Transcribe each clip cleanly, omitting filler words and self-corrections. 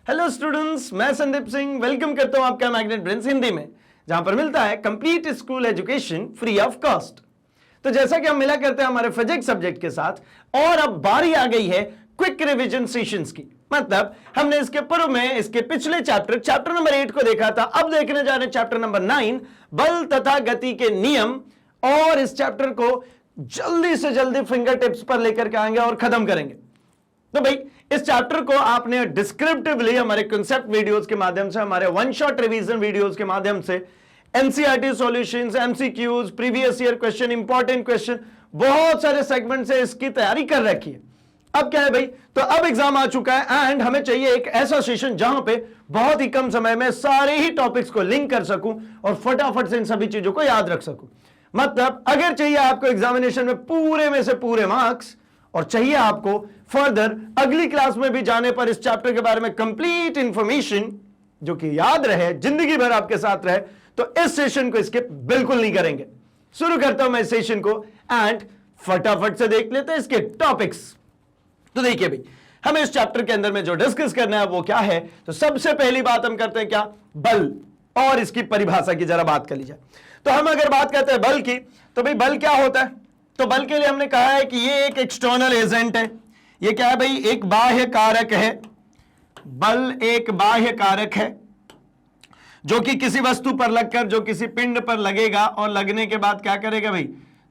Hello students, मैं Sandeep Singh welcome करता हूं आपका मैग्नेट ब्रेन्स हिंदी में, जहां पर मिलता है complete school education free of cost. तो जैसा कि हम मिला करते हैं हमारे फिजिक्स सब्जेक्ट के साथ, और अब बारी आ गई है क्विक रिवीजन सेशंस की। मतलब हमने इसके पूर्व में इसके पिछले चैप्टर नंबर 8 को देखा था। अब देखने जा रहे हैं चैप्टर नंबर 9, बल तथा गति के नियम। और इस चैप्टर को जल्दी से जल्दी फिंगर टिप्स पर लेकर के आएंगे और खत्म करेंगे। तो भाई इस चैप्टर को आपने डिस्क्रिप्टिवली हमारे कांसेप्ट वीडियोस के माध्यम से, हमारे वन शॉट रिवीजन वीडियोस के माध्यम से, NCERT solutions, MCQs, previous year question, important question, बहुत सारे सेगमेंट से इसकी तैयारी कर रखी है। अब क्या है भाई, तो अब एग्जाम आ चुका है एंड हमें चाहिए एक ऐसा सेशन जहां पे बहुत ही कम समय में सारे ही टॉपिक्स को लिंक कर सकूं और फटाफट से इन सभी चीजों को याद रख सकूं। मतलब अगर चाहिए आपको एग्जामिनेशन में से पूरे मार्क्स, और चाहिए आपको फर्दर अगली क्लास में भी जाने पर इस चैप्टर के बारे में कंप्लीट इंफॉर्मेशन जो कि याद रहे, जिंदगी भर आपके साथ रहे, तो इस सेशन को स्किप बिल्कुल नहीं करेंगे। शुरू करता हूं मैं इस सेशन को एंड फटाफट से देख लेते हैं इसके टॉपिक्स। तो देखिए भाई, हमें इस चैप्टर के अंदर में जो डिस्कस करना है वो क्या है, तो सबसे पहली बात हम करते हैं क्या, बल, और इसकी परिभाषा की जरा बात कर ली जाए। तो हम अगर बात करते हैं बल की, तो भाई बल क्या होता है, तो बल के लिए हमने कहा है कि ये एक एक्सटर्नल एजेंट है। ये क्या है भाई, एक बाह्य कारक है। बल एक बाह्य कारक है जो कि किसी वस्तु पर लगकर, जो किसी पिंड पर लगेगा और लगने के बाद क्या करेगा भाई,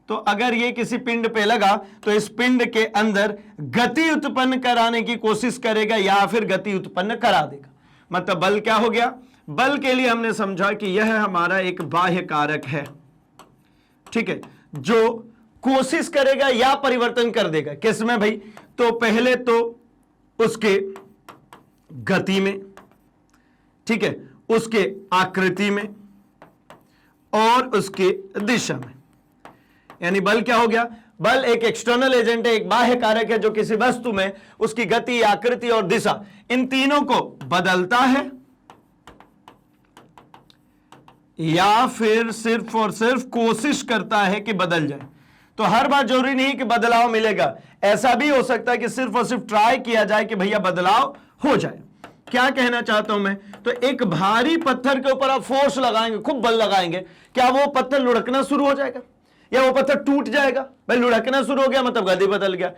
तो अगर ये किसी पिंड पे लगा तो इस पिंड के अंदर गति उत्पन्न कराने की कोशिश करेगा या फिर गति उत्पन्न करा देगा। मतलब बल क्या हो गया, बल के लिए हमने समझा कि यह हमारा एक बाह्य कारक है, ठीक है, जो कोशिश करेगा या परिवर्तन कर देगा। किसमें भाई, तो पहले तो उसके गति में, ठीक है, उसके आकृति में और उसके दिशा में। यानी बल क्या हो गया, बल एक एक्सटर्नल एजेंट है, एक बाह्य कारक है जो किसी वस्तु में उसकी गति, आकृति और दिशा, इन तीनों को बदलता है या फिर सिर्फ और सिर्फ कोशिश करता है कि बदल जाए। तो हर बार जरूरी नहीं कि बदलाव मिलेगा, ऐसा भी हो सकता है कि सिर्फ और सिर्फ ट्राई किया जाए कि भैया बदलाव हो जाए। क्या कहना चाहता हूं मैं, तो एक भारी पत्थर के ऊपर आप फोर्स लगाएंगे, खूब बल लगाएंगे, क्या वो पत्थर लुढ़कना शुरू हो जाएगा या वो पत्थर टूट जाएगा? भाई लुढ़कना शुरू हो गया मतलब गति बदल गया,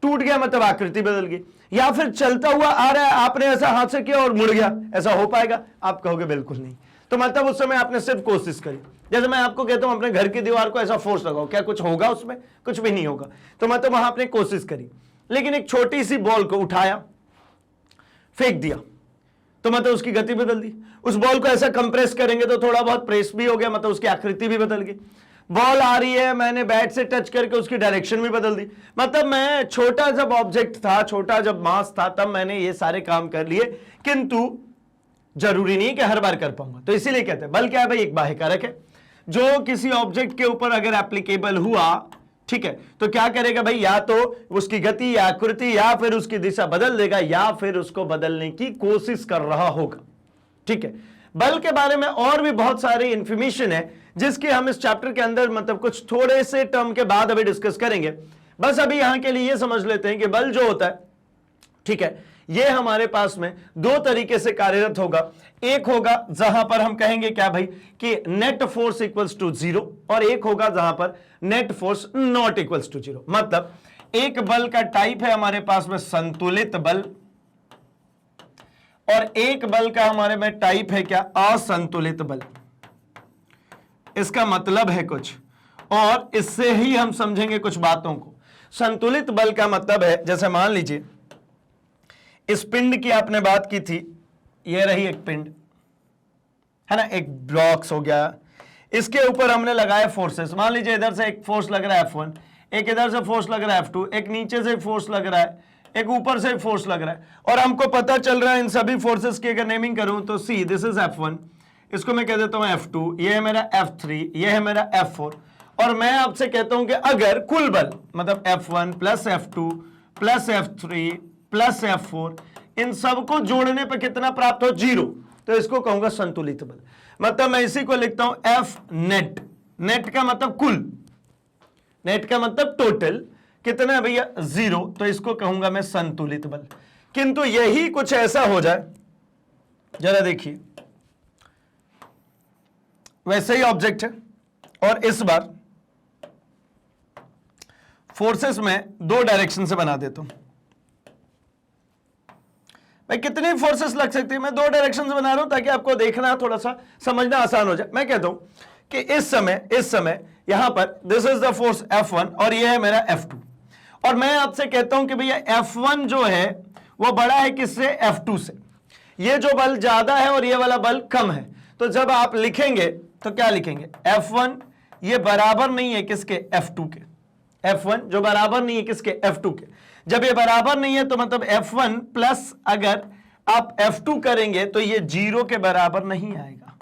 टूट गया मतलब आकृति बदल गई, या फिर चलता हुआ आ रहा है, आपने ऐसा हाथ से किया और मुड़ गया, ऐसा हो पाएगा? आप कहोगे बिल्कुल नहीं। तो मतलब उस समय आपने सिर्फ कोशिश करी। जैसे मैं आपको कहता हूं अपने घर की दीवार को ऐसा फोर्स लगाओ, क्या कुछ होगा उसमें? कुछ भी नहीं होगा। तो मतलब वहां आपने कोशिश करी, लेकिन एक छोटी सी बॉल को उठाया, फेंक दिया, तो मतलब उसकी गति बदल दी। उस बॉल को ऐसा कंप्रेस करेंगे तो थोड़ा बहुत प्रेस भी हो गया, मतलब उसकी आकृति भी बदल गई। बॉल आ रही है, मैंने बैट से टच करके उसकी डायरेक्शन भी बदल दी। मतलब मैं छोटा जब ऑब्जेक्ट था, छोटा जब मास था, तब मैंने ये सारे काम कर लिए, किंतु जरूरी नहीं कि हर बार कर पाऊंगा। तो इसीलिए कहते हैं बल क्या है भाई, एक बाह्य कारक है जो किसी ऑब्जेक्ट के ऊपर अगर एप्लीकेबल हुआ, ठीक है, तो क्या करेगा भाई, या तो उसकी गति या आकृति या फिर उसकी दिशा बदल देगा या फिर उसको बदलने की कोशिश कर रहा होगा। ठीक है, बल के बारे में और भी बहुत सारी इंफॉर्मेशन है जिसकी हम इस चैप्टर के अंदर मतलब कुछ थोड़े से टर्म के बाद अभी डिस्कस करेंगे। बस अभी यहां के लिए ये समझ लेते हैं कि बल जो होता है, ठीक है, ये हमारे पास में दो तरीके से कार्यरत होगा। एक होगा जहां पर हम कहेंगे क्या भाई कि नेट फोर्स इक्वल्स टू 0, और एक होगा जहां पर net force not equals to 0। मतलब एक बल का टाइप है हमारे पास में संतुलित बल, और एक बल का हमारे में टाइप है क्या, असंतुलित बल। इसका मतलब है कुछ, और इससे ही हम समझेंगे कुछ बातों को। संतुलित बल का मतलब है, जैसे मान लीजिए इस पिंड की आपने बात की थी, ये रही एक पिंड है ना, एक ब्लॉक्स हो गया, इसके ऊपर हमने लगाए फोर्सेस। मान लीजिए इधर से एक फोर्स लग रहा है F1, एक इधर से फोर्स लग रहा है F2, एक नीचे से फोर्स लग रहा है, एक ऊपर से फोर्स लग रहा है, और हमको पता चल रहा है इन सभी फोर्सेस की अगर नेमिंग करूं तो सी दिस इज F1, इसको मैं कह देता हूं F2, ये है मेरा F3, ये है मेरा F4, और मैं आपसे कहता हूं कि अगर कुल बल मतलब F1 plus F2 plus F3 plus F4 इन सबको जोड़ने पर कितना प्राप्त हो, 0, तो इसको कहूंगा संतुलित बल। मतलब मैं इसी को लिखता हूं F नेट, नेट का मतलब कुल, नेट का मतलब टोटल कितना है भैया, 0, तो इसको कहूंगा मैं संतुलित बल। किंतु यही कुछ ऐसा हो जाए जरा देखिए, वैसे ही ऑब्जेक्ट है और इस बार फोर्सेस में दो डायरेक्शन से बना देता हूं। भाई कितनी फोर्सेस लग सकती है, मैं दो डायरेक्शन से बना रहा हूं ताकि आपको देखना थोड़ा सा समझना आसान हो जाए। मैं कहता हूं कि इस समय यहां पर this is the force F1 और ये है मेरा F2, और मैं आपसे कहता हूं कि भैया F1 जो है वो बड़ा है किससे, F2 से। ये जो बल ज्यादा है और ये वाला बल कम है, तो जब आप लिखेंगे तो क्या लिखेंगे, F1 ये बराबर नहीं है किसके, F2 के। F1 जो बराबर नहीं है किसके, F2 के। जब ये बराबर नहीं है तो मतलब F1 प्लस अगर आप F2 करेंगे तो ये 0 के बराबर नहीं आएगा,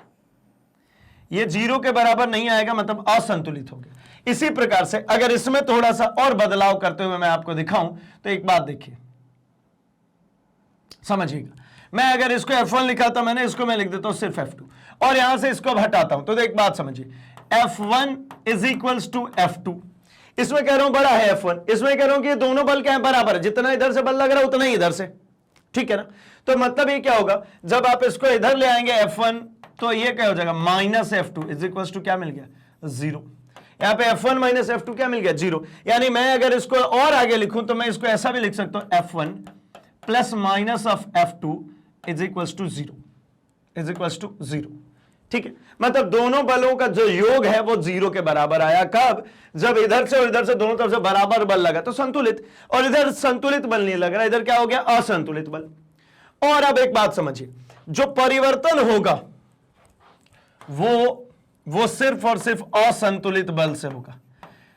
ये 0 के बराबर नहीं आएगा, मतलब असंतुलित हो गया। इसी प्रकार से अगर इसमें थोड़ा सा और बदलाव करते हुए मैं आपको दिखाऊं तो एक बात देखिए, समझिएगा। मैं अगर इसको F1 लिखा था मैंने, इसको मैं लिख देता हूं सिर्फ F2 और यहां से इसको हटाता हूं, तो एक बात समझिए, F1 is equals to F2। इसमें कह रहा हूं बड़ा है F1, इसमें कह रहा हूं कि ये दोनों बल क्या है, बराबर है, जितना इधर से बल लग रहा है उतना ही इधर से, ठीक है ना। तो मतलब ये क्या होगा, जब आप इसको इधर ले आएंगे F1 तो ये क्या हो जाएगा, minus F2 is equals to क्या मिल गया, 0। यहां पे F1 माइनस F2 क्या मिल गया, 0। यानी मैं अगर इसको और आगे लिखूं तो मैं इसको ऐसा भी लिख सकता हूं, F1 plus minus of F2 is equals to 0, is equals to 0, ठीक है। मतलब दोनों बलों का जो योग है वो 0 के बराबर आया। कब, जब इधर से और इधर से दोनों तरफ से बराबर बल लगा तो संतुलित, और इधर संतुलित बल नहीं लग रहा, इधर क्या हो गया, असंतुलित बल। और अब एक बात समझिए, जो परिवर्तन होगा वो सिर्फ और सिर्फ असंतुलित बल से होगा।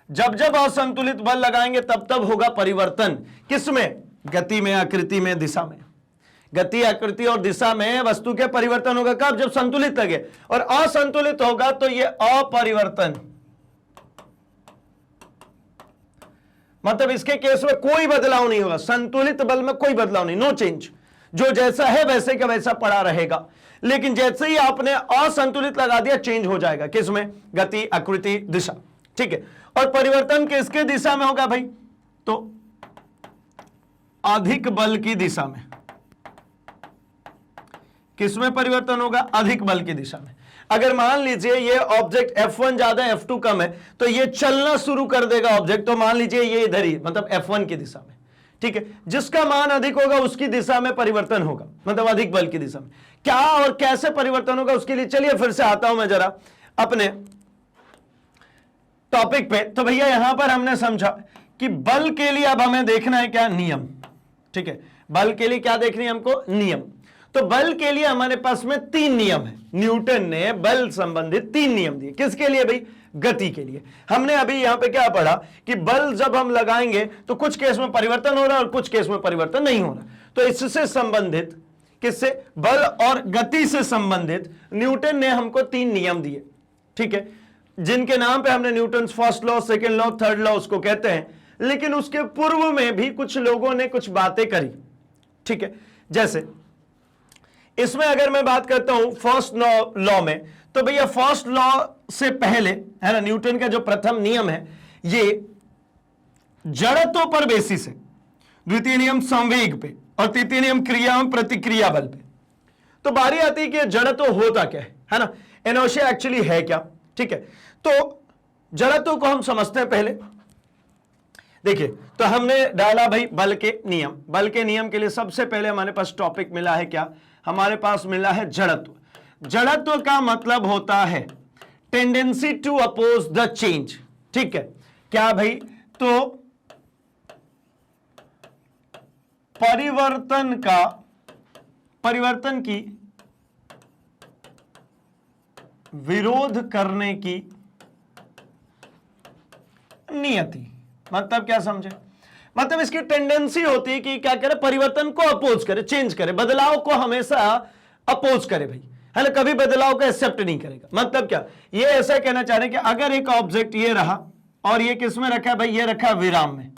जब जब असंतुलित बल लगाएंगे तब तब होगा परिवर्तन, किसमें, गति में, आकृति में, दिशा में। गति, आकृति और दिशा में वस्तु के परिवर्तन होगा कब, जब संतुलित लगे, और असंतुलित होगा तो ये अपरिवर्तन, मतलब इसके केस में कोई बदलाव नहीं होगा। संतुलित बल में कोई बदलाव नहीं, नो चेंज, जो जैसा है वैसे का वैसा पड़ा रहेगा। लेकिन जैसे ही आपने असंतुलित लगा दिया, चेंज हो जाएगा, किसमें, गति, आकृति, दिशा, ठीक है। और परिवर्तन किसके दिशा में होगा भाई, तो अधिक बल की दिशा में। किसमें परिवर्तन होगा, अधिक बल की दिशा में। अगर मान लीजिए ये ऑब्जेक्ट F1 ज्यादा F2 कम है तो ये चलना शुरू कर देगा ऑब्जेक्ट, तो मान लीजिए ये इधर ही, मतलब F1 की दिशा में, ठीक है। जिसका मान अधिक होगा उसकी दिशा में परिवर्तन होगा, मतलब अधिक बल की दिशा में। क्या और कैसे परिवर्तन होगा उसके लिए चलिए फिर से आता हूं मैं जरा अपने टॉपिक पे। तो भैया यहां पर हमने समझा कि बल के लिए अब हमें देखना है क्या, नियम, ठीक है। बल के लिए क्या देखनी है हमको, नियम। तो बल के लिए हमारे पास में 3 नियम है। न्यूटन ने बल संबंधित 3 नियम दिए, किसके लिए भाई, गति के लिए। हमने अभी यहां पे क्या पढ़ा कि बल जब हम लगाएंगे तो कुछ केस में परिवर्तन हो रहा है और कुछ केस में परिवर्तन नहीं हो रहा। तो इससे संबंधित, किससे, बल और गति से संबंधित न्यूटन ने हमको 3 नियम दिए, ठीक है, जिनके नाम पे हमने Newton first law, second law, third law उसको कहते हैं। लेकिन उसके पूर्व में भी कुछ लोगों ने कुछ बातें करी, ठीक है। जैसे इसमें अगर मैं बात करता हूं फर्स्ट लॉ में, तो भैया फर्स्ट लॉ से पहले है ना, न्यूटन का जो प्रथम नियम है ये जड़त्व पर बेसिस है, द्वितीय नियम संवेग पे, और तृतीय नियम क्रिया एवं प्रतिक्रिया बल पे। तो बारी आती है कि जड़त्व होता क्या है ना, इनर्शिया एक्चुअली है क्या, ठीक है। तो जड़त्व को हम समझते हैं पहले। देखिए, तो हमने डाला भाई बल के नियम। बल के नियम के लिए सबसे पहले हमारे पास टॉपिक मिला है क्या, हमारे पास मिला है जड़त्व। जड़त्व का मतलब होता है tendency to oppose the change, ठीक है। क्या भाई, तो परिवर्तन की विरोध करने की नियति। मतलब क्या समझे, मतलब इसकी टेंडेंसी होती है कि क्या करे, परिवर्तन को अपोज करे, चेंज करे, बदलाव को हमेशा अपोज करे भाई, है ना, कभी बदलाव को एक्सेप्ट नहीं करेगा। मतलब क्या, ये ऐसा कहना चाह रहे हैं कि अगर एक ऑब्जेक्ट ये रहा और ये किस में रखा है भाई, ये रखा है विराम में,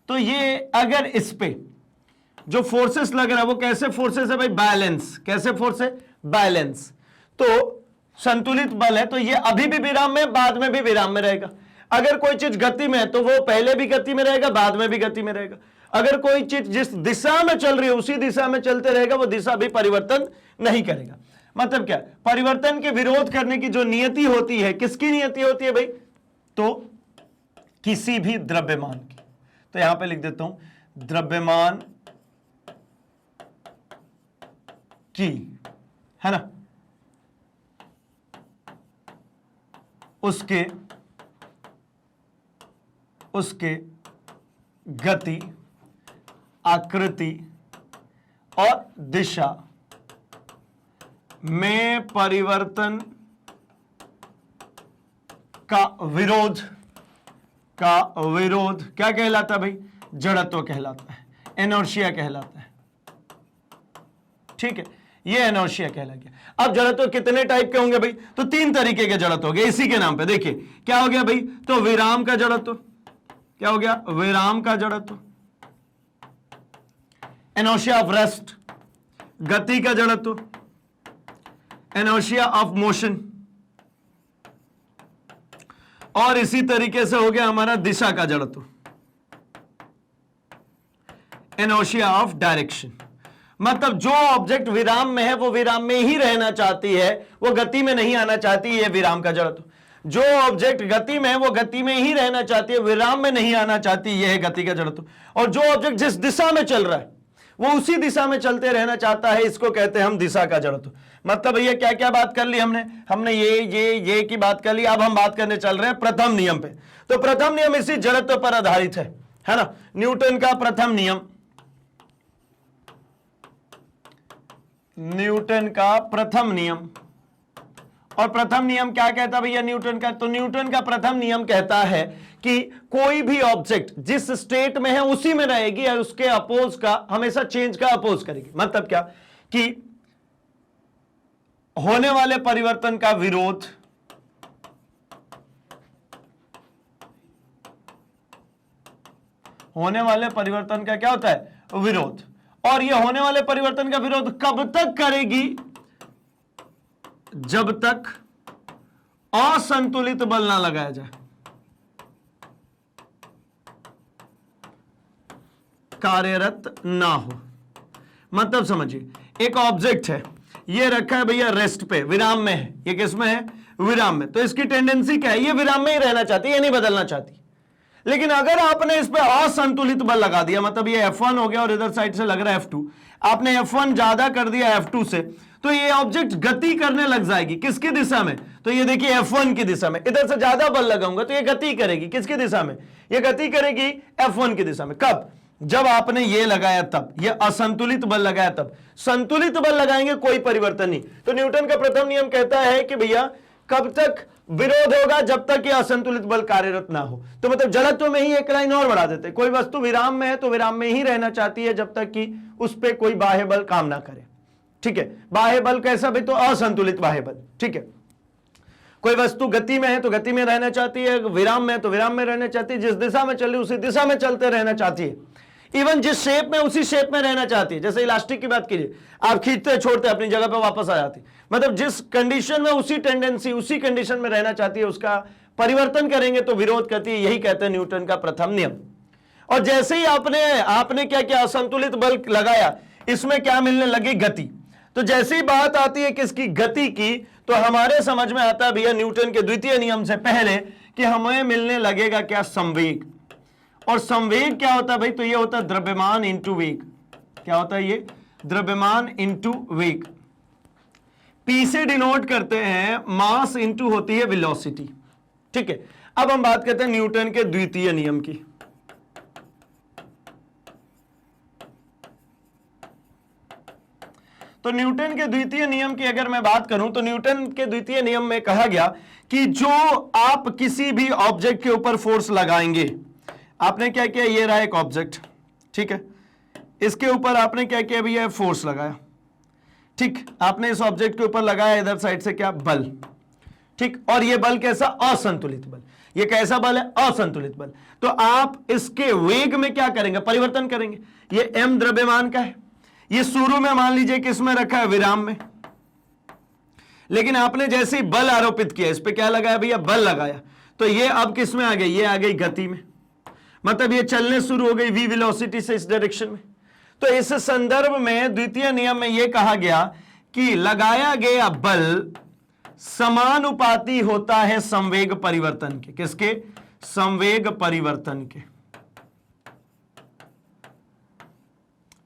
तो ये अगर इस पे जो फोर्सेस लग रहा है वो कैसे फोर्सेस है भाई, बैलेंस। कैसे फोर्स है, बैलेंस। तो संतुलित बल है तो ये अभी भी विराम में, बाद में भी विराम में रहेगा। अगर कोई चीज गति में है तो वो पहले भी गति में रहेगा, बाद में भी गति में रहेगा। अगर कोई चीज जिस दिशा में चल रही है उसी दिशा में चलते रहेगा, वो दिशा भी परिवर्तन नहीं करेगा। मतलब क्या, परिवर्तन के विरोध करने की जो नियति होती है, किसकी नियति होती है भाई? तो किसी भी द्रव्यमान की। तो यहां पे लिख देता हूं द्रव्यमान की, है ना, उसके गति, आकृति और दिशा में परिवर्तन का विरोध क्या कहलाता है भाई? जड़त्व कहलाता है, इनर्शिया कहलाता है। ठीक है, ये इनर्शिया कहला गया। अब जड़त्व कितने टाइप के होंगे भाई? तो 3 तरीके के जड़त्व हो गए इसी के नाम पे। देखिए क्या हो गया भाई? तो विराम का जड़त्व, क्या हो गया? विराम का जड़त्व। इनर्शिया ऑफ रेस्ट, गति का जड़त्व, इनर्शिया ऑफ मोशन, और इसी तरीके से हो गया हमारा दिशा का जड़त्व, इनर्शिया ऑफ डायरेक्शन। मतलब जो ऑब्जेक्ट विराम में है वो विराम में ही रहना चाहती है, वो गति में नहीं आना चाहती है, विराम का जड़त्व। जो ऑब्जेक्ट गति में है वो गति में ही रहना चाहती है, विराम में नहीं आना चाहती, यह है गति का जड़त्व। और जो ऑब्जेक्ट जिस दिशा में चल रहा है वो उसी दिशा में चलते रहना चाहता है, इसको कहते हैं हम दिशा का जड़त्व। मतलब भैया क्या क्या बात कर ली हमने ये की बात कर ली। अब हम बात करने चल रहे हैं प्रथम नियम पे। तो प्रथम नियम इसी जड़त्व पर आधारित है ना, न्यूटन का प्रथम नियम। न्यूटन का प्रथम नियम, और प्रथम नियम क्या कहता है भैया न्यूटन का? तो न्यूटन का प्रथम नियम कहता है कि कोई भी ऑब्जेक्ट जिस स्टेट में है उसी में रहेगी और उसके अपोज का हमेशा चेंज का अपोज करेगी। मतलब क्या कि होने वाले परिवर्तन का विरोध होने वाले परिवर्तन का क्या होता है? विरोध। और ये होने वाले परिवर्तन का विरोध कब तक करेगी? जब तक असंतुलित बल ना लगाया जाए, कार्यरत ना हो। मतलब समझिए, एक ऑब्जेक्ट है, ये रखा है भैया रेस्ट पे, विराम में है। ये किस में है? विराम में। तो इसकी टेंडेंसी क्या है? ये विराम में ही रहना चाहती है, ये नहीं बदलना चाहती। लेकिन अगर आपने इस पे असंतुलित बल लगा दिया, मतलब ये F1 हो गया और इधर साइड से लग रहा है F2, आपने F1 ज्यादा कर दिया F2 से, तो ये ऑब्जेक्ट गति करने लग जाएगी। किसकी दिशा में? तो ये देखिए F1 की दिशा में। इधर से ज्यादा बल लगाऊंगा तो ये गति करेगी। किसकी दिशा में? ये गति करेगी F1 की दिशा में। कब? जब आपने ये लगाया तब, ये असंतुलित बल लगाया तब। संतुलित बल लगाएंगे कोई परिवर्तन नहीं। तो न्यूटन का प्रथम नियम कहता है कि भैया कब तक विरोध होगा? जब तक ये असंतुलित बल कार्यरत ना हो। तो मतलब जड़त्व में ही एक लाइन और बढ़ा देते, कोई वस्तु विराम में है तो विराम में ही रहना चाहती है जब तक कि उस पर कोई बाह्य बल काम ना करे। ठीक है, बाह्य बल कैसा भी? तो असंतुलित बाह्य बल। ठीक है, कोई वस्तु गति में है तो गति में रहना चाहती है, विराम में है तो विराम में रहना चाहती है, जिस दिशा में चल रही उसी दिशा में चलते रहना चाहती है, इवन जिस शेप में उसी शेप में रहना चाहती है। जैसे इलास्टिक की बात कीजिए, आप खींचते छोड़ते अपनी जगह पे वापस आ जाती, मतलब जिस कंडीशन में उसी टेंडेंसी उसी कंडीशन में रहना चाहती है, उसका परिवर्तन करेंगे तो विरोध करती है। यही कहते हैं न्यूटन का प्रथम नियम। और जैसे ही आपने क्या किया? असंतुलित बल लगाया, इसमें क्या मिलने लगी? गति। तो जैसी बात आती है किसकी? गति की, तो हमारे समझ में आता है भैया न्यूटन के द्वितीय नियम से पहले कि हमें मिलने लगेगा क्या? संवेग। और संवेग क्या होता है भाई? तो ये होता है द्रव्यमान इंटू वेग। क्या होता है ये? द्रव्यमान इंटू वेग। पी से डिनोट करते हैं मास इंटू होती है वेलोसिटी। ठीक है, अब हम बात करते हैं न्यूटन के द्वितीय नियम की। तो न्यूटन के द्वितीय नियम की अगर मैं बात करूं तो न्यूटन के द्वितीय नियम में कहा गया कि जो आप किसी भी ऑब्जेक्ट के ऊपर फोर्स लगाएंगे, आपने क्या किया? ये रहा एक ऑब्जेक्ट, ठीक है, इसके ऊपर आपने क्या किया भैया? फोर्स लगाया। ठीक, आपने इस ऑब्जेक्ट के ऊपर लगाया इधर साइड से क्या? बल। ठीक, और ये बल कैसा? असंतुलित बल। ये कैसा बल है? असंतुलित बल। तो आप इसके वेग में क्या करेंगे? परिवर्तन करेंगे। ये m द्रव्यमान का है, ये शुरू में मान लीजिए कि इसमें रखा है विराम में, लेकिन आपने जैसे ही बल आरोपित किया, इस पे क्या लगाया भैया? बल लगाया, तो ये अब किस में आ गई? ये आ गई गति में। मतलब ये चलने शुरू हो गई v वेलोसिटी से इस डायरेक्शन में। तो इस संदर्भ में द्वितीय नियम में यह कहा गया कि लगाया गया बल समानुपाती होता है संवेग परिवर्तन के। किसके? संवेग परिवर्तन के।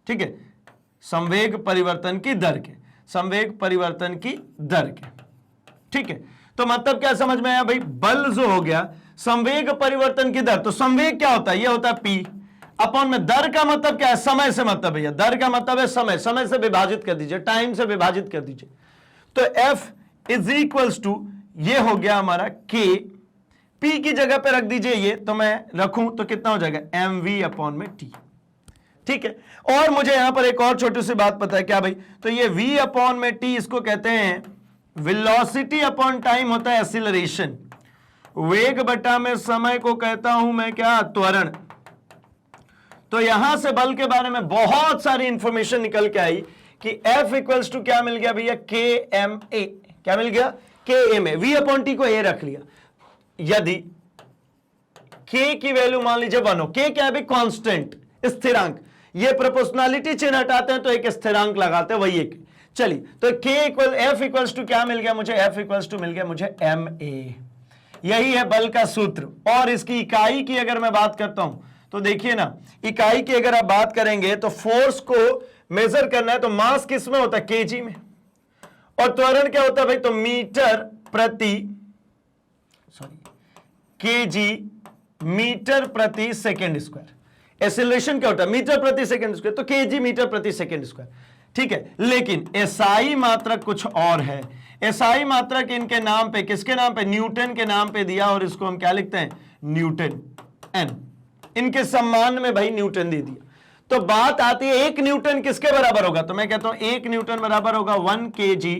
ठीक है, संवेग परिवर्तन की दर के, संवेग परिवर्तन की दर के। ठीक है, तो मतलब क्या समझ में आया भाई? बल जो हो गया संवेग परिवर्तन की दर, तो संवेग क्या होता है? ये होता है p अपॉन में दर का मतलब क्या है? समय से मतलब भैया, दर का मतलब है समय, समय से विभाजित कर दीजिए, टाइम से विभाजित कर दीजिए। तो f इज इक्वल्स टू, ये हो गया हमारा k, p की जगह पे रख दीजिए ये, तो मैं रखूं तो कितना हो जाएगा? mv अपॉन में t। ठीक है, और मुझे यहां पर एक और छोटी सी बात पता है क्या भाई? तो ये v अपॉन में t, इसको कहते हैं वेलोसिटी अपॉन टाइम होता है एक्सीलरेशन। वेग बटा में समय को कहता हूं मैं क्या? त्वरण। तो यहां से बल के बारे में बहुत सारी इंफॉर्मेशन निकल के आई कि F इक्वल्स टू क्या मिल गया भैया? KMA। क्या मिल गया? KMA। V अपॉन टी को A रख लिया। यदि K की वैल्यू मान लीजिए 1 हो, K क्या है भाई? कांस्टेंट, स्थिरांक। ये प्रोपोर्शनलिटी चिन्ह हटाते हैं तो एक स्थिरांक लगाते हैं, वही एक। चलिए, तो F इक्वल्स टू क्या मिल गया मुझे? F इक्वल्स टू मिल गया मुझे MA। यही है बल का सूत्र। और इसकी इकाई की अगर मैं बात करता हूं तो देखिए ना, इकाई की अगर आप बात करेंगे तो फोर्स को मेजर करना है तो मास किस में होता है? केजी में। और त्वरण क्या होता है भाई? तो मीटर प्रति केजी मीटर प्रति सेकेंड स्क्वायर। एक्सीलरेशन क्या होता है? मीटर प्रति सेकेंड स्क्वायर, तो केजी मीटर प्रति सेकेंड स्क्वायर। ठीक है, लेकिन एसआई मात्रक कुछ और है। एसआई मात्रक इनके नाम पे, किसके नाम पे? न्यूटन के नाम पे दिया, और इसको हम क्या लिखते हैं? Newton N. इनके सम्मान में भाई न्यूटन दे दिया। तो बात आती है 1 न्यूटन किसके बराबर होगा? तो मैं कहता हूं 1 न्यूटन बराबर होगा 1 kg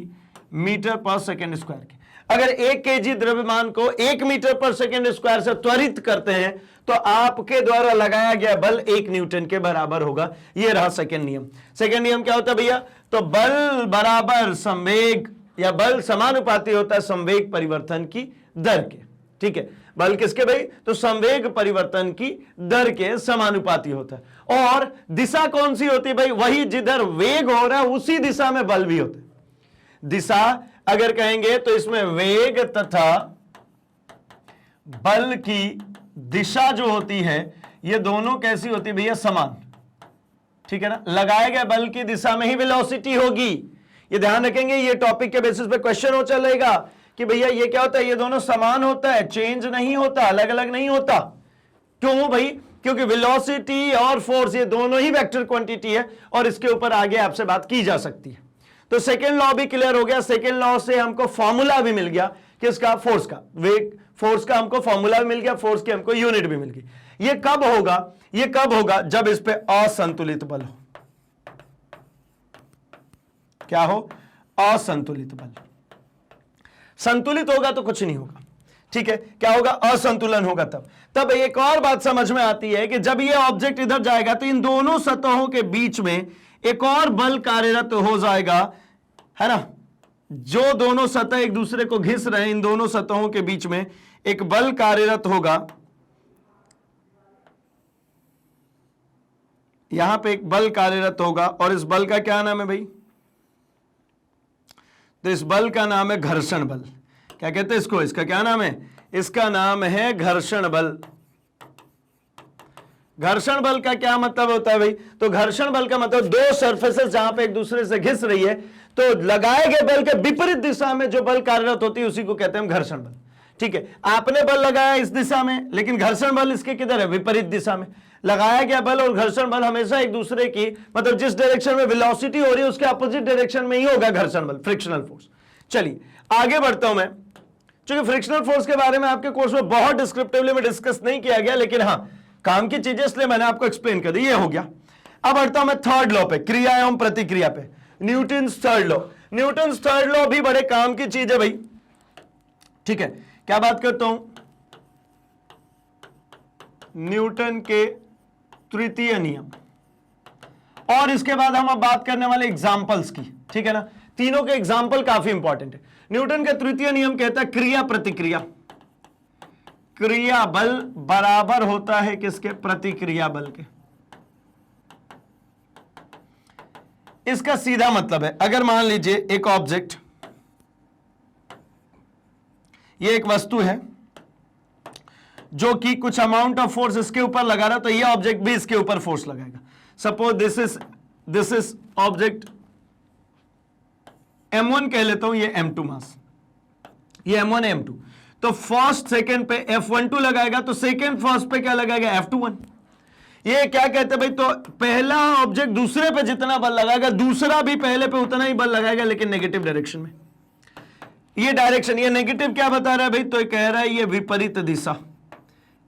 मीटर पर सेकेंड स्क्वायर के। अगर 1 kg द्रव्यमान को 1 मीटर पर सेकेंड स्क्वायर से त्वरित करते हैं तो आपके द्वारा लगाया गया बल 1 न्यूटन के बराबर होगा। यह रहा सेकेंड नियम। सेकेंड नियम क्या होता है भैया? तो बल बराबर संवेग, या बल समानुपाती होता है संवेग परिवर्तन की दर के। ठीक है, बल किसके भाई? तो संवेग परिवर्तन की दर के समानुपाती होता है। और दिशा कौन सी होती है भाई? वही जिधर वेग हो रहा है उसी दिशा में बल भी होता है। दिशा अगर कहेंगे तो इसमें वेग तथा बल की दिशा जो होती है ये दोनों कैसी होती है भैया? समान। ठीक है ना, लगाए गए बल की दिशा में ही वेलोसिटी होगी। ये ध्यान रखेंगे, ये टॉपिक के बेसिस पे क्वेश्चन हो चलेगा कि भैया ये क्या होता है? ये दोनों समान होता है, चेंज नहीं होता, अलग अलग नहीं होता। क्यों भाई? क्योंकि वेलोसिटी और फोर्स ये दोनों ही वेक्टर क्वांटिटी है, और इसके ऊपर आगे आपसे बात की जा सकती है। तो सेकेंड लॉ भी क्लियर हो गया। सेकेंड लॉ से हमको फॉर्मूला भी मिल गया, किसका? फोर्स का। वेग फोर्स का हमको फॉर्मूला भी मिल गया, फोर्स की हमको यूनिट भी मिल गई। ये कब होगा? ये कब होगा? जब इस पे असंतुलित बल हो। क्या हो? असंतुलित बल। संतुलित होगा तो कुछ नहीं होगा। ठीक है, क्या होगा? असंतुलन होगा। तब एक और बात समझ में आती है कि जब ये ऑब्जेक्ट इधर जाएगा तो इन दोनों सतहों के बीच में एक और बल कार्यरत हो जाएगा, है ना? जो दोनों सतह एक दूसरे को घिस रहे हैं, इन दोनों सतहों के बीच में एक बल कार्यरत होगा। यहां पे एक बल कार्यरत होगा, और इस बल का क्या नाम है भाई? तो इस बल का नाम है घर्षण बल। क्या कहते हैं इसको? इसका क्या नाम है? इसका नाम है घर्षण बल। घर्षण बल का क्या मतलब होता है भाई? तो घर्षण बल का मतलब दो सरफेसेस जहां पे एक दूसरे से घिस रही है, तो लगाए गए बल के विपरीत दिशा में जो बल कार्यरत होती है उसी को कहते हैं हम घर्षण बल। ठीक है, आपने बल लगाया इस दिशा में, लेकिन घर्षण बल इसके किधर है? विपरीत दिशा में। लगाया गया बल और घर्षण बल हमेशा एक दूसरे की, मतलब जिस डायरेक्शन में वेलोसिटी हो रही है उसके अपोजिट डायरेक्शन में ही होगा घर्षण बल, फ्रिक्शनल फोर्स। चलिए आगे बढ़ता हूं मैं। क्योंकि फ्रिक्शनल फोर्स के बारे में आपके कोर्स में बहुत डिस्क्रिप्टिवली में डिस्कस नहीं किया गया, लेकिन हां काम की चीजें, इसलिए मैंने आपको एक्सप्लेन कर दी। ये हो गया। अब बढ़ता हूं मैं थर्ड लॉ पे, क्रिया एवं प्रतिक्रिया पे। Newton's third law. Newton's third law भी बड़े काम की चीज है भाई। ठीक है, क्या बात करता हूं? न्यूटन के तृतीय नियम, और इसके बाद हम अब बात करने वाले एग्जाम्पल्स की। ठीक है ना, तीनों के एग्जाम्पल काफी इंपॉर्टेंट है। न्यूटन का तृतीय नियम कहता है क्रिया प्रतिक्रिया। क्रिया बल बराबर होता है किसके? प्रतिक्रिया बल के। इसका सीधा मतलब है, अगर मान लीजिए एक ऑब्जेक्ट, ये एक वस्तु है जो कि कुछ अमाउंट ऑफ फोर्स इसके ऊपर लगा रहा, तो ये ऑब्जेक्ट भी इसके ऊपर फोर्स लगाएगा। Suppose this is object m1 कह लेता हूं, ये m2 मास, ये m1 है m2, तो फर्स्ट सेकंड पे F12 लगाएगा, तो सेकंड फर्स्ट पे क्या लगाएगा? F21। ये क्या कहते हैं भाई? तो पहला ऑब्जेक्ट दूसरे पे जितना बल लगाएगा, दूसरा भी पहले पे उतना ही बल लगाएगा, लेकिन नेगेटिव डायरेक्शन में। ये डायरेक्शन, ये नेगेटिव क्या बता रहा है भाई? तो ये कह रहा है ये विपरीत दिशा।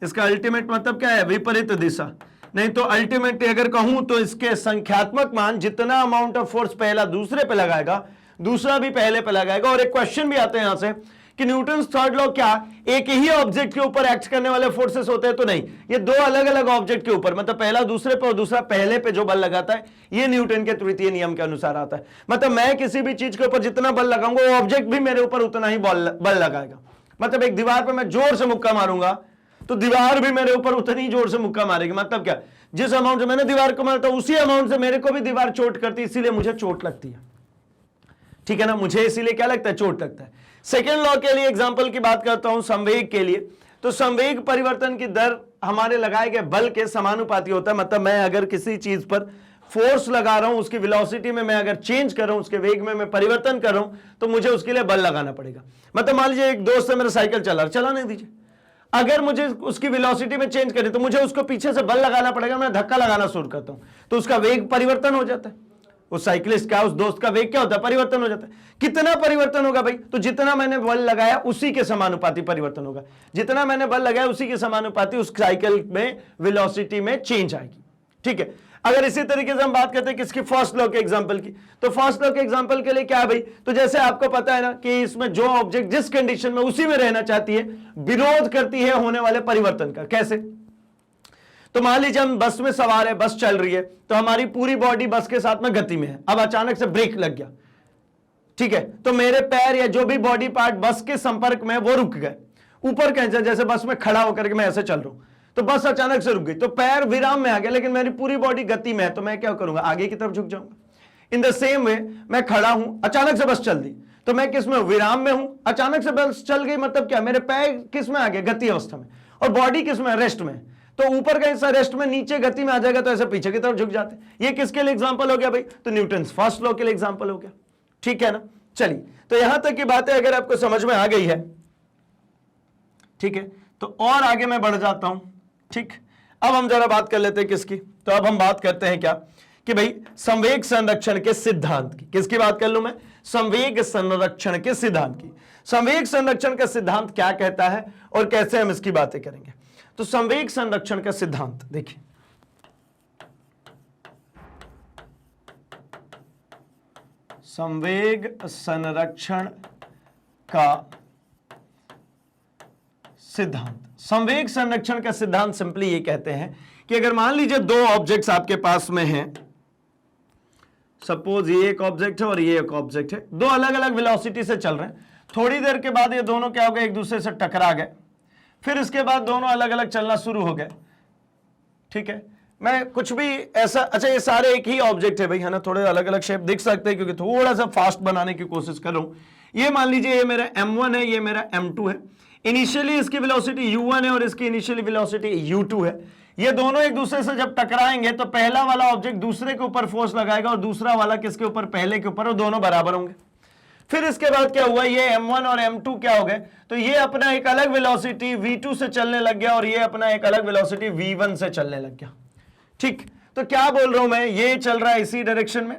इसका अल्टीमेट मतलब क्या है? विपरीत दिशा। नहीं तो अल्टीमेटली अगर कहूं तो इसके संख्यात्मक मान, जितना अमाउंट ऑफ फोर्स पहला दूसरे पे लगाएगा, दूसरा भी पहले पे लगाएगा। और एक क्वेश्चन भी आता है यहां से कि न्यूटन थर्ड लॉ क्या एक ही ऑब्जेक्ट के ऊपर एक्ट करने वाले फोर्सेस होते हैं? तो नहीं, ये दो अलग अलग ऑब्जेक्ट के ऊपर, मतलब पहला दूसरे पे और दूसरा पहले पे जो बल लगाता है, ये न्यूटन के तृतीय नियम के अनुसार आता है। मतलब मैं किसी भी चीज के ऊपर जितना बल लगाऊंगा, वो ऑब्जेक्ट भी मेरे ऊपर उतना ही बल लगाएगा। मतलब एक दीवार पर मैं जोर से मुक्का मारूंगा तो दीवार भी मेरे ऊपर उतनी जोर से मुक्का मारेगी। मतलब क्या? जिस अमाउंट से मैंने दीवार को मारता उसी अमाउंट से मेरे को भी दीवार चोट करती है, इसीलिए मुझे चोट लगती है। ठीक है ना? मुझे इसीलिए क्या लगता है? चोट लगता है। सेकेंड लॉ के लिए एग्जांपल की बात करता हूं, संवेग के लिए। तो संवेग परिवर्तन की दर हमारे लगाए गए बल के समानुपाती होता है। मतलब मैं अगर किसी चीज पर फोर्स लगा रहा हूं, उसकी वेलोसिटी में मैं अगर चेंज कर रहा हूं, उसके वेग में मैं परिवर्तन कर रहा हूं, तो मुझे उसके लिए बल लगाना पड़ेगा। मतलब मान लीजिए एक दोस्त है मेरा, साइकिल चलाने दीजिए, अगर मुझे उसकी वेलोसिटी में चेंज करें तो मुझे उसको पीछे से बल लगाना पड़ेगा। मैं धक्का लगाना शुरू करता हूं तो उसका वेग परिवर्तन हो जाता है। उस साइकिलिस्ट का, उस दोस्त का वेग क्या होता है? परिवर्तन हो जाता है। कितना परिवर्तन होगा भाई? तो जितना मैंने बल लगाया उसी के समानुपाती परिवर्तन होगा। जितना मैंने बल लगाया उसी के समानुपाती उस साइकिल में वेलोसिटी में चेंज आएगी। ठीक है? अगर इसी तरीके से हम बात करते हैं किसकी? फर्स्ट लॉ के एग्जांपल की। तो फर्स्ट लॉ के एग्जांपल के लिए क्या है भाई? तो जैसे आपको पता है ना कि इसमें जो ऑब्जेक्ट जिस कंडीशन में उसी में रहना चाहती है, विरोध करती है होने वाले परिवर्तन का। कैसे? तो मान लीजिए हम बस में सवार है, बस चल रही है, तो हमारी पूरी बॉडी बस के साथ में गति में है। अब अचानक से ब्रेक लग गया, ठीक है, तो मेरे पैर या जो भी बॉडी पार्ट बस के संपर्क में वो रुक गए। ऊपर कैसे, जैसे बस में खड़ा होकर के मैं ऐसे चल रहा हूं, तो बस अचानक से रुक गई, तो पैर विराम में आ गया, लेकिन मेरी पूरी बॉडी गति में है, तो मैं क्या करूंगा? आगे की तरफ झुक जाऊंगा। इन द सेम वे मैं खड़ा हूं, अचानक से बस चल दी, तो मैं किस में? विराम में हूं। अचानक से बस चल गई, मतलब क्या? मेरे पैर किस में आ गए? गति अवस्था में, और बॉडी किस में? रेस्ट में। तो ऊपर का हिस्सा रेस्ट में, नीचे गति में आ जाएगा, तो ऐसे पीछे की तरफ झुक जाते। ये किसके लिए एग्जांपल हो गया भाई? तो न्यूटन फर्स्ट लॉ के लिए एग्जांपल हो गया। ठीक है ना? चलिए, तो यहां तक की बातें अगर आपको समझ में आ गई है, ठीक है, तो और आगे मैं बढ़ जाता हूं। ठीक, अब हम जरा बात कर लेते हैं किसकी? तो अब हम बात करते हैं क्या कि भाई संवेग संरक्षण के सिद्धांत की। किसकी बात कर लूं मैं? संवेग संरक्षण के सिद्धांत की। संवेग संरक्षण का सिद्धांत क्या कहता है और कैसे हम इसकी बातें करेंगे? तो संवेग संरक्षण का सिद्धांत देखिए, संवेग संरक्षण का सिद्धांत। संवेग संरक्षण का सिद्धांत सिंपली ये कहते हैं कि अगर मान लीजिए दो ऑब्जेक्ट्स आपके पास में हैं, सपोज ये एक ऑब्जेक्ट है और ये एक ऑब्जेक्ट है, दो अलग अलग वेलोसिटी से चल रहे हैं। थोड़ी देर के बाद ये दोनों क्या हो गए? एक दूसरे से टकरा गए, फिर इसके बाद दोनों अलग अलग चलना शुरू हो गए। ठीक है, मैं कुछ भी ऐसा, अच्छा ये सारे एक ही ऑब्जेक्ट है भाई, है ना? थोड़े अलग अलग शेप दिख सकते हैं क्योंकि थोड़ा सा फास्ट बनाने की कोशिश कर रहा हूं। ये मान लीजिए ये मेरा m1 है, ये मेरा m2 है। इनिशियली इसकी वेलोसिटी u1 है और इसकी इनिशियली वेलोसिटी u2 है। ये दोनों एक दूसरे से जब टकराएंगे तो पहला वाला ऑब्जेक्ट दूसरे के ऊपर फोर्स लगाएगा और दूसरा वाला किसके ऊपर? पहले के ऊपर, और दोनों बराबर होंगे। फिर इसके बाद क्या हुआ? ये m1 और m2 क्या हो गए? तो ये अपना एक अलग वेलोसिटी v2 से चलने लग गया और ये अपना एक अलग वेलोसिटी v1 से चलने लग गया। ठीक, तो क्या बोल रहा हूं मैं? ये चल रहा है इसी डायरेक्शन में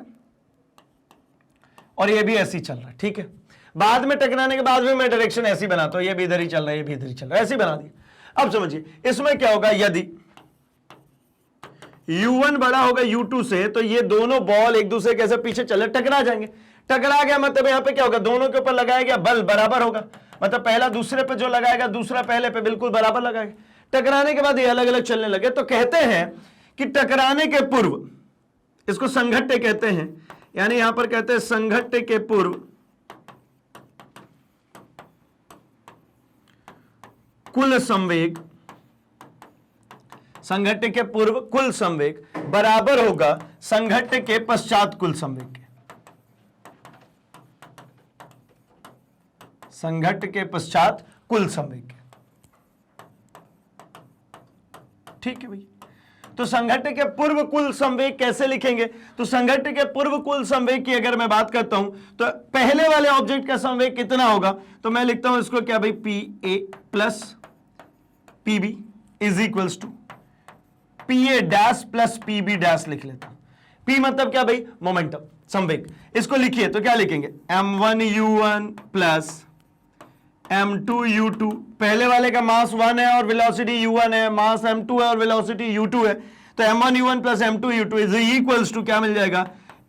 और ये भी ऐसी चल रहा है। ठीक है, बाद में टकराने के बाद भी मैं डायरेक्शन ऐसी बनाता हूं, ये भी इधर ही चल रहा है, ये भी इधर ही चल रहा है, ऐसे बना दिया। अब समझिए इसमें क्या होगा? यदि u1 बड़ा होगा u2 से, तो ये दोनों बॉल एक दूसरे के पीछे चले, टकरा जाएंगे। टकरा गया मतलब यहां पे क्या होगा? दोनों के ऊपर लगाया गया बल बराबर होगा, मतलब पहला दूसरे पे जो लगाएगा दूसरा पहले पे बिल्कुल बराबर लगाएगा। टकराने के बाद ये अलग अलग चलने लगे। तो कहते हैं कि टकराने के पूर्व, इसको संघट्य कहते हैं, यानी यहां पर कहते हैं संघट्य के पूर्व कुल संवेग, संघट्ट के पूर्व कुल संवेग बराबर होगा संघट्ट के पश्चात कुल संवेग के। संघट्ट के पश्चात कुल संवेग के। ठीक है भाई। तो संघट्ट के पूर्व कुल संवेग कैसे लिखेंगे? तो संघट्ट के पूर्व कुल संवेग की अगर मैं बात करता हूं तो पहले वाले ऑब्जेक्ट का संवेग कितना होगा? तो मैं लिखता हूं इसको क्या भाई, P A plus P B is equals to P A dash plus P B dash लिख लेता हूं। पी मतलब क्या भाई? मोमेंटम, संवेग। इसको लिखिए तो क्या लिखेंगे? m1u1 plus m2u2। पहले वाले का मास 1 है और वेलोसिटी u1 है, मास m2 है और वेलोसिटी u2 है। तो m1u1 plus m2u2 is equals to क्या मिल जाएगा?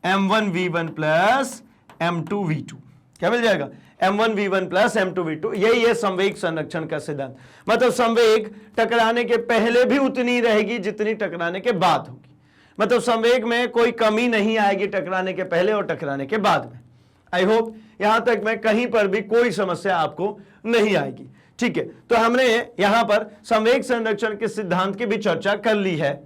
m1v1 plus m2v2। क्या मिल जाएगा? m1v1 plus m2v2। यही है संवेग संरक्षण का सिद्धांत। मतलब संवेग टकराने के पहले भी उतनी रहेगी जितनी टकराने के बाद होगी। मतलब संवेग में कोई कमी नहीं आएगी टकराने के पहले और टकराने के बाद में। आई होप यहां तक में कहीं पर भी कोई समस्या आपको नहीं आएगी। ठीक है, तो हमने यहां पर संवेग संरक्षण के सिद्धांत की भी चर्चा कर ली है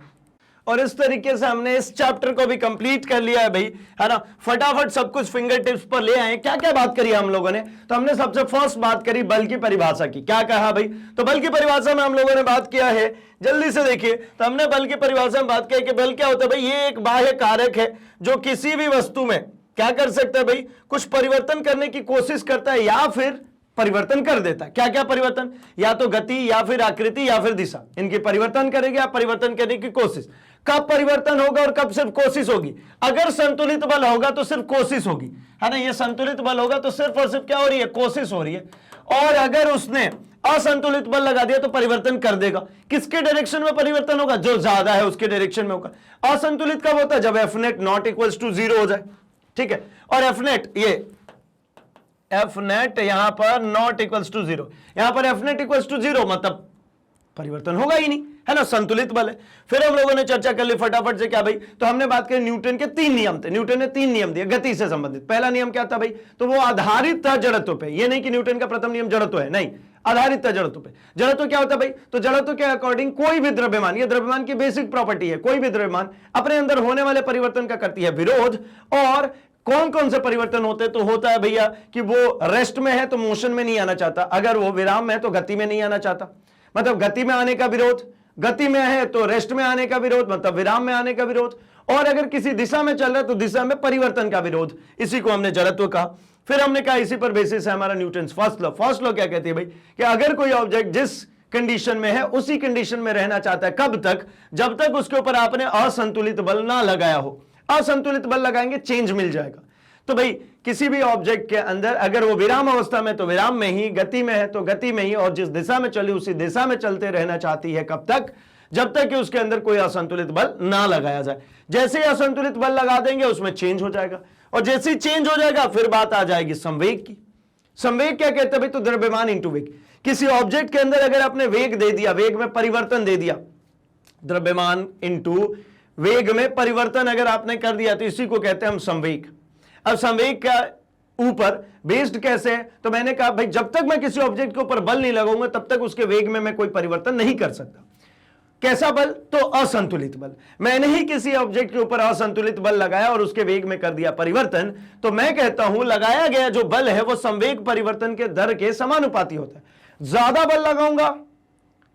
और इस तरीके से हमने इस चैप्टर को भी कंप्लीट कर लिया है भाई, है ना। फटाफट सब कुछ फिंगर टिप्स पर ले आए। क्या क्या बात करी हम लोगों ने? तो हमने सबसे फर्स्ट बात करी बल की परिभाषा की। क्या कहा भाई? तो बल की परिभाषा में हम लोगों ने बात किया है, जल्दी से देखिए। तो हमने बल की परिभाषा में बात किया कि बल क्या होता है भाई? ये एक बाह्य कारक है जो किसी भी वस्तु में क्या कर सकता है भाई? कुछ परिवर्तन करने की कोशिश करता है या फिर परिवर्तन कर देता है। क्या क्या परिवर्तन? या तो गति या फिर आकृति या फिर दिशा, इनकी परिवर्तन करेगी या परिवर्तन करने की कोशिश। कब परिवर्तन होगा और कब सिर्फ कोशिश होगी? अगर संतुलित बल होगा तो सिर्फ कोशिश होगी, है ना। ये संतुलित बल होगा तो सिर्फ और सिर्फ क्या हो रही है? कोशिश हो रही है। और अगर उसने असंतुलित बल लगा दिया तो परिवर्तन कर देगा। किसके डायरेक्शन में परिवर्तन होगा? जो ज्यादा है उसके डायरेक्शन में होगा। असंतुलित कब होता है? जब F net not equals to 0 हो जाए। ठीक है, और एफ नेट, ये एफ नेट यहां पर नॉट इक्वल्स टू 0, यहां पर एफ नेट इक्वल्स टू 0 मतलब परिवर्तन होगा ही नहीं, है ना, संतुलित बल है। फिर हम लोगों ने चर्चा कर ली फटाफट से क्या भाई? तो हमने बात करी न्यूटन के 3 नियम थे। न्यूटन ने 3 नियम दिए गति से संबंधित। पहला नियम क्या था भाई? तो वो आधारित था जड़त्व पे। ये नहीं कि न्यूटन का प्रथम नियम जड़त्व है, नहीं, आधारित था जड़त्व पे। जड़त्व क्या होता है भाई? तो जड़त्व के अकॉर्डिंग कोई भी द्रव्यमान, ये द्रव्यमान की बेसिक प्रॉपर्टी है, कोई भी द्रव्यमान अपने अंदर होने वाले परिवर्तन का करती है विरोध। और कौन कौन से परिवर्तन होते हैं? तो होता है भैया कि वो रेस्ट में है तो मोशन में नहीं आना चाहता, अगर वो विराम में है तो गति में नहीं आना चाहता, मतलब गति में आने का विरोध, गति में है तो रेस्ट में आने का विरोध, मतलब विराम में आने का विरोध, और अगर किसी दिशा में चल रहा है तो दिशा में परिवर्तन का विरोध। इसी को हमने जड़त्व कहा। फिर हमने कहा इसी पर बेसिस है हमारा Newton first law. First law क्या कहती है भाई? कि अगर कोई ऑब्जेक्ट जिस कंडीशन में है उसी कंडीशन में रहना चाहता है, कब तक? जब तक उसके ऊपर आपने असंतुलित बल ना लगाया हो। असंतुलित बल लगाएंगे चेंज मिल जाएगा। तो भाई किसी भी ऑब्जेक्ट के अंदर अगर वो विराम अवस्था में तो विराम में ही, गति में है तो गति में ही, और जिस दिशा में चली उसी दिशा में चलते रहना चाहती है। कब तक? जब तक कि उसके अंदर कोई असंतुलित बल ना लगाया जाए। जैसे ही असंतुलित बल लगा देंगे उसमें चेंज हो जाएगा, और जैसे ही चेंज हो जाएगा फिर बात आ जाएगी संवेग की। संवेग क्या कहते हैं भाई? तो द्रव्यमान इंटू वेग। किसी ऑब्जेक्ट के अंदर अगर आपने वेग दे दिया, वेग में परिवर्तन दे दिया, द्रव्यमान इंटू वेग में परिवर्तन अगर आपने कर दिया तो इसी को कहते हैं हम संवेग। अब संवेग का ऊपर बेस्ड कैसे है? तो मैंने कहा भाई जब तक मैं किसी ऑब्जेक्ट के ऊपर बल नहीं लगाऊंगा तब तक उसके वेग में मैं कोई परिवर्तन नहीं कर सकता। कैसा बल? तो असंतुलित बल। मैंने ही किसी ऑब्जेक्ट के ऊपर असंतुलित बल लगाया और उसके वेग में कर दिया परिवर्तन, तो मैं कहता हूं लगाया गया जो बल है वो संवेग परिवर्तन के दर के समानुपाती होता है। ज्यादा बल लगाऊंगा,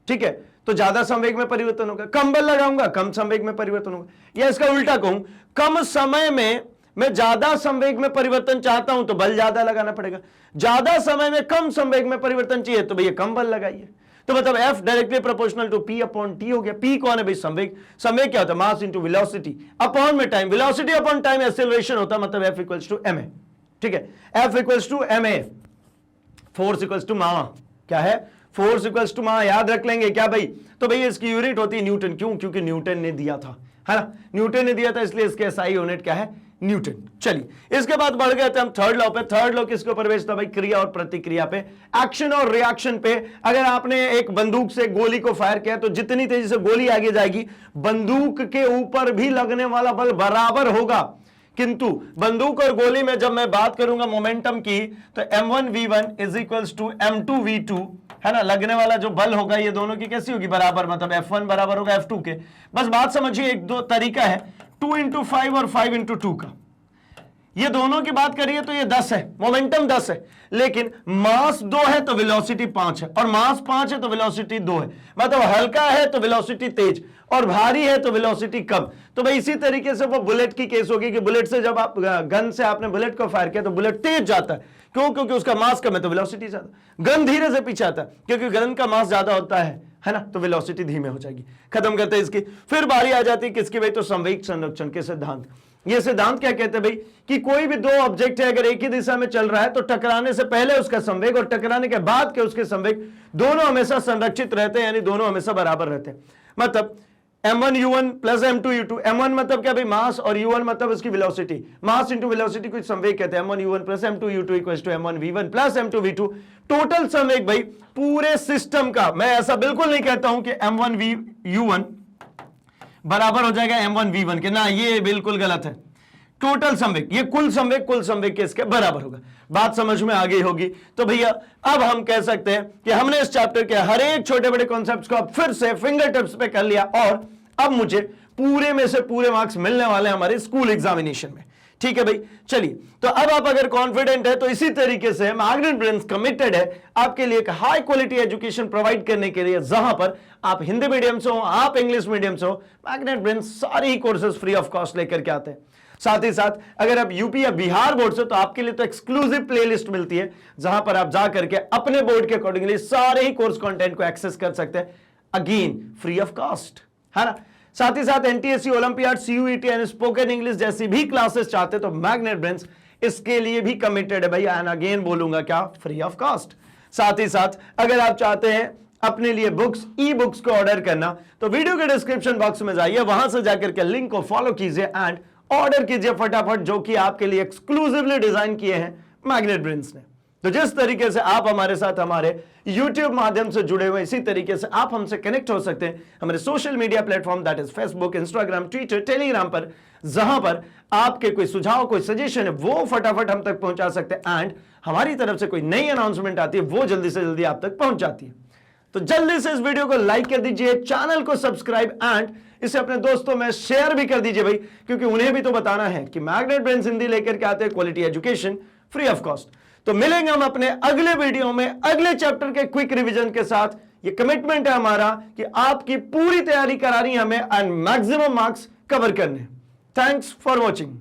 ठीक है, तो ज्यादा संवेग में परिवर्तन होगा। कम बल लगाऊंगा, कम संवेग में परिवर्तन होगा। या इसका उल्टा कहूं, कम समय में मैं ज्यादा संवेग में परिवर्तन चाहता हूं तो बल ज्यादा लगाना पड़ेगा। ज्यादा समय में कम संवेग में परिवर्तन चाहिए तो भैया कम बल लगाइए। तो मतलब F directly proportional to P upon T हो गया। P कौन है भाई? संवेग। संवेग क्या होता है? मास इंटू वेलोसिटी अपॉन में time. Velocity upon time acceleration होता है, मतलब F इक्वल्स टू ma। ठीक है, F equals to ma। Force equals to मा। क्या है? फोर्स इक्वल्स टू मा। याद रख लेंगे क्या भाई? तो भैया इसकी यूनिट होती है न्यूटन। क्यों? क्योंकि न्यूटन ने दिया था, है ना, न्यूटन ने दिया था, इसलिए इसके SI यूनिट क्या है? न्यूटन। चलिए इसके बाद बढ़ गए थे हम थर्ड लॉ पे। थर्ड लॉ किसके ऊपर बेस्ड था भाई? क्रिया और प्रतिक्रिया पे, एक्शन और रिएक्शन पे। अगर आपने एक बंदूक से गोली को फायर किया तो जितनी तेजी से गोली आगे जाएगी बंदूक के ऊपर भी लगने वाला बल बराबर होगा। किंतु बंदूक और गोली में जब मैं बात करूंगा मोमेंटम की, तो m1v1 is equals to m2v2, है ना, लगने वाला जो बल होगा ये दोनों की कैसी होगी, बराबर, मतलब F1 बराबर होगा F2 के। बस बात समझिए, एक दो तरीका है 2 into 5 और 5 into 2 का। ये दोनों की बात करिए तो ये 10 है, मोमेंटम 10 है, लेकिन मास 2 है तो वेलोसिटी 5 है, और मास 5 है तो वेलोसिटी 2 है। मतलब हल्का है तो वेलोसिटी तेज, और भारी है तो वेलोसिटी कम। तो भाई इसी तरीके से वो बुलेट की केस होगी कि बुलेट से जब आप गन से आपने बुलेट को फायर किया तो बुलेट तेज जाता है, क्यों? क्योंकि उसका मास कम है तो वेलोसिटी ज्यादा। गन धीरे से पीछे आता है क्योंकि गन का मास ज्यादा होता है ना, तो वेलोसिटी धीमे हो जाएगी। खत्म करते हैं इसकी। फिर बारी आ जाती है किसकी भाई, तो संवेग संरक्षण के सिद्धांत। ये सिद्धांत क्या कहते हैं भाई, कि कोई भी दो ऑब्जेक्ट है अगर एक ही दिशा में चल रहा है तो टकराने से पहले उसका संवेग और टकराने के बाद के उसके संवेग दोनों हमेशा संरक्षित रहते हैं, यानी दोनों हमेशा बराबर रहते हैं। मतलब m1u1 प्लस m2u2, m1 मतलब क्या भाई, मास, और u1 मतलब उसकी वेलोसिटी, मास इंटू वेलोसिटी को संवेग कहते हैं। m1u1 plus m2u2 equals to m1v1 plus m2v2। Total संवेग भाई पूरे सिस्टम का, मैं ऐसा बिल्कुल नहीं कहता हूं कि m1u1 बराबर हो जाएगा m1v1 के, ना, ये बिल्कुल गलत है। टोटल संवेग, ये कुल संवेग के इसके बराबर होगा। बात समझ में आ गई होगी। तो भैया अब हम कह सकते हैं कि हमने इस चैप्टर के हर एक छोटे बड़े कॉन्सेप्ट्स को अब फिर से फिंगर टिप्स पे कर लिया, और अब मुझे पूरे में से पूरे मार्क्स मिलने वाले हैं हमारे स्कूल एग्जामिनेशन में। ठीक है भाई, चलिए। तो अब आप अगर कॉन्फिडेंट है तो इसी तरीके से मैग्नेट ब्रेन्स कमिटेड है आपके लिए एक हाई क्वालिटी एजुकेशन प्रोवाइड करने के लिए, जहां पर आप हिंदी मीडियम से हो, आप इंग्लिश मीडियम से हो, मैग्नेट ब्रेन्स सारी ही कोर्सेज फ्री ऑफ कॉस्ट लेकर के आते हैं। साथ ही साथ अगर आप यूपी या बिहार बोर्ड से, तो आपके लिए तो एक्सक्लूसिव प्लेलिस्ट मिलती है, जहां पर आप जा करके अपने बोर्ड के अकॉर्डिंगली सारे ही कोर्स कंटेंट को एक्सेस कर सकते हैं, अगेन फ्री ऑफ कॉस्ट, है ना। साथ ही साथ NTSC, olympiad, CUET and spoken English जैसी भी क्लासेस चाहते तो मैग्नेट ब्रेन्स इसके लिए भी कमिटेड है भैया, एंड अगेन बोलूंगा क्या, फ्री ऑफ कॉस्ट। साथ ही साथ अगर आप चाहते हैं अपने लिए बुक्स, ई बुक्स को ऑर्डर करना, तो वीडियो के डिस्क्रिप्शन बॉक्स में जाइए, वहां से जाकर के लिंक को फॉलो कीजिए एंड ऑर्डर कीजिए फटाफट, जो कि आपके लिए एक्सक्लूसिवली डिजाइन किए हैं मैग्नेट ब्रेन्स ने। तो जिस तरीके से आप हमारे साथ हमारे YouTube माध्यम से जुड़े हुए, इसी तरीके से आप हमसे कनेक्ट हो सकते हैं हमारे social media platform, that is Facebook, Instagram, Twitter, Telegram पर, जहां पर आपके कोई सुझाव, कोई सजेशन है वो फटाफट हम तक पहुंचा सकते हैं, एंड हमारी तरफ से कोई नई अनाउंसमेंट आती है वो जल्दी से जल्दी आप तक पहुंच जाती है। तो जल्दी से इस वीडियो को लाइक कर दीजिए, चैनल को सब्सक्राइब एंड इसे अपने दोस्तों में शेयर भी कर दीजिए भाई, क्योंकि उन्हें भी तो बताना है कि मैग्नेट ब्रेन्स हिंदी लेकर के आते हैं quality education free of cost. तो मिलेंगे हम अपने अगले वीडियो में अगले चैप्टर के क्विक रिवीजन के साथ। ये कमिटमेंट है हमारा कि आपकी पूरी तैयारी करानी हमें एंड मैक्सिमम मार्क्स कवर करने। Thanks for watching.